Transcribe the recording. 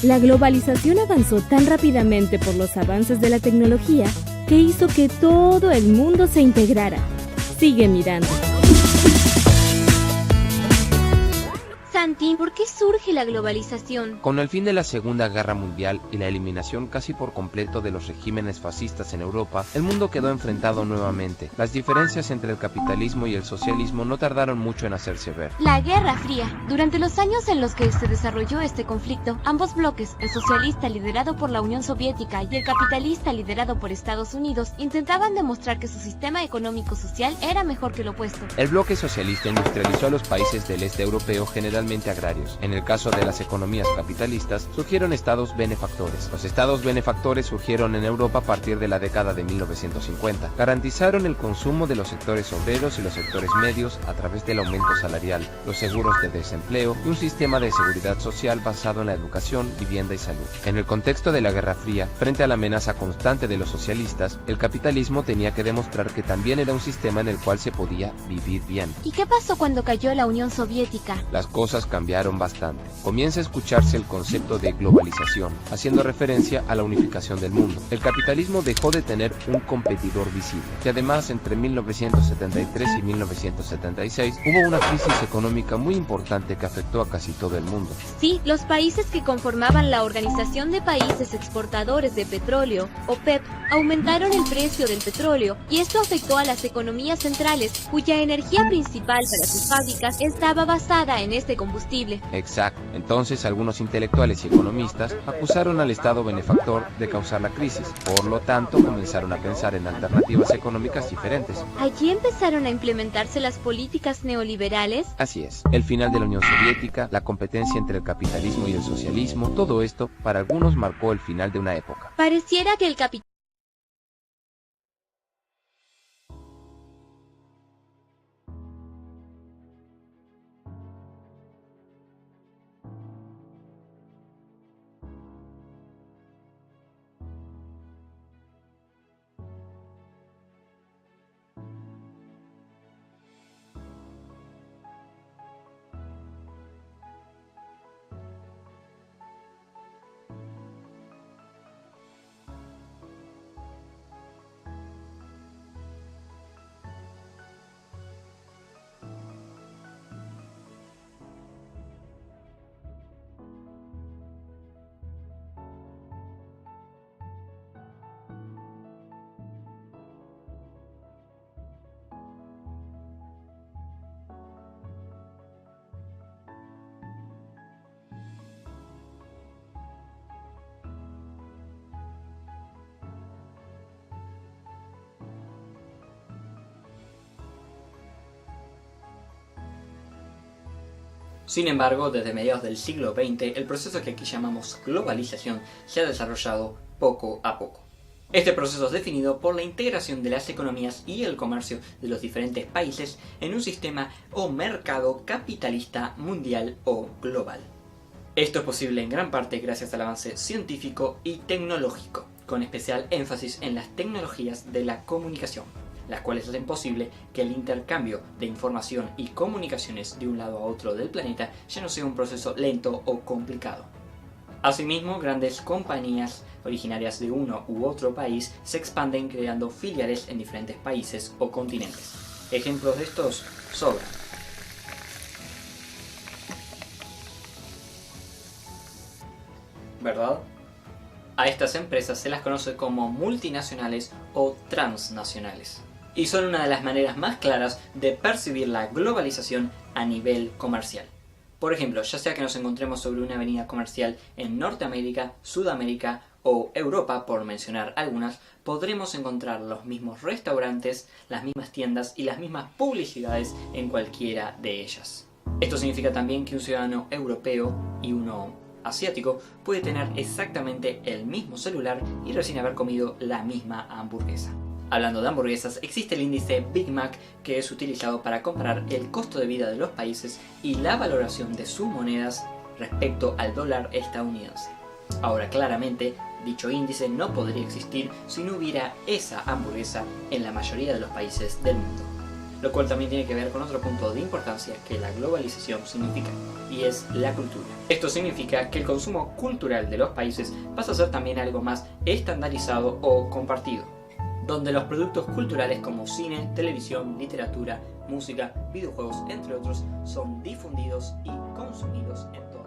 La globalización avanzó tan rápidamente por los avances de la tecnología que hizo que todo el mundo se integrara. Sigue mirando. Santi, ¿por qué surge la globalización? Con el fin de la Segunda Guerra Mundial y la eliminación casi por completo de los regímenes fascistas en Europa, el mundo quedó enfrentado nuevamente. Las diferencias entre el capitalismo y el socialismo no tardaron mucho en hacerse ver. La Guerra Fría. Durante los años en los que se desarrolló este conflicto, ambos bloques, el socialista liderado por la Unión Soviética y el capitalista liderado por Estados Unidos, intentaban demostrar que su sistema económico-social era mejor que el opuesto. El bloque socialista industrializó a los países del este europeo generalmente agrarios. En el caso de las economías capitalistas, surgieron estados benefactores. Los estados benefactores surgieron en Europa a partir de la década de 1950. Garantizaron el consumo de los sectores obreros y los sectores medios a través del aumento salarial, los seguros de desempleo y un sistema de seguridad social basado en la educación, vivienda y salud. En el contexto de la Guerra Fría, frente a la amenaza constante de los socialistas, el capitalismo tenía que demostrar que también era un sistema en el cual se podía vivir bien. ¿Y qué pasó cuando cayó la Unión Soviética? Las cosas cambiaron bastante. Comienza a escucharse el concepto de globalización, haciendo referencia a la unificación del mundo. El capitalismo dejó de tener un competidor visible, y además entre 1973 y 1976 hubo una crisis económica muy importante que afectó a casi todo el mundo. Sí, los países que conformaban la Organización de Países Exportadores de Petróleo, OPEP, aumentaron el precio del petróleo, y esto afectó a las economías centrales, cuya energía principal para sus fábricas estaba basada en este combustible. Exacto. Entonces algunos intelectuales y economistas acusaron al Estado benefactor de causar la crisis. Por lo tanto, comenzaron a pensar en alternativas económicas diferentes. Allí empezaron a implementarse las políticas neoliberales. Así es. El final de la Unión Soviética, la competencia entre el capitalismo y el socialismo, todo esto para algunos marcó el final de una época. Pareciera que el capitalismo Sin embargo, desde mediados del siglo XX, el proceso que aquí llamamos globalización se ha desarrollado poco a poco. Este proceso es definido por la integración de las economías y el comercio de los diferentes países en un sistema o mercado capitalista mundial o global. Esto es posible en gran parte gracias al avance científico y tecnológico, con especial énfasis en las tecnologías de la comunicación, las cuales hacen posible que el intercambio de información y comunicaciones de un lado a otro del planeta ya no sea un proceso lento o complicado. Asimismo, grandes compañías originarias de uno u otro país se expanden creando filiales en diferentes países o continentes. Ejemplos de estos sobran. ¿Verdad? A estas empresas se las conoce como multinacionales o transnacionales, y son una de las maneras más claras de percibir la globalización a nivel comercial. Por ejemplo, ya sea que nos encontremos sobre una avenida comercial en Norteamérica, Sudamérica o Europa, por mencionar algunas, podremos encontrar los mismos restaurantes, las mismas tiendas y las mismas publicidades en cualquiera de ellas. Esto significa también que un ciudadano europeo y uno asiático puede tener exactamente el mismo celular y recién haber comido la misma hamburguesa. Hablando de hamburguesas, existe el índice Big Mac, que es utilizado para comparar el costo de vida de los países y la valoración de sus monedas respecto al dólar estadounidense. Ahora, claramente, dicho índice no podría existir si no hubiera esa hamburguesa en la mayoría de los países del mundo. lo cual también tiene que ver con otro punto de importancia que la globalización significa, y es la cultura. Esto significa que el consumo cultural de los países pasa a ser también algo más estandarizado o compartido, donde los productos culturales como cine, televisión, literatura, música, videojuegos, entre otros, son difundidos y consumidos en todo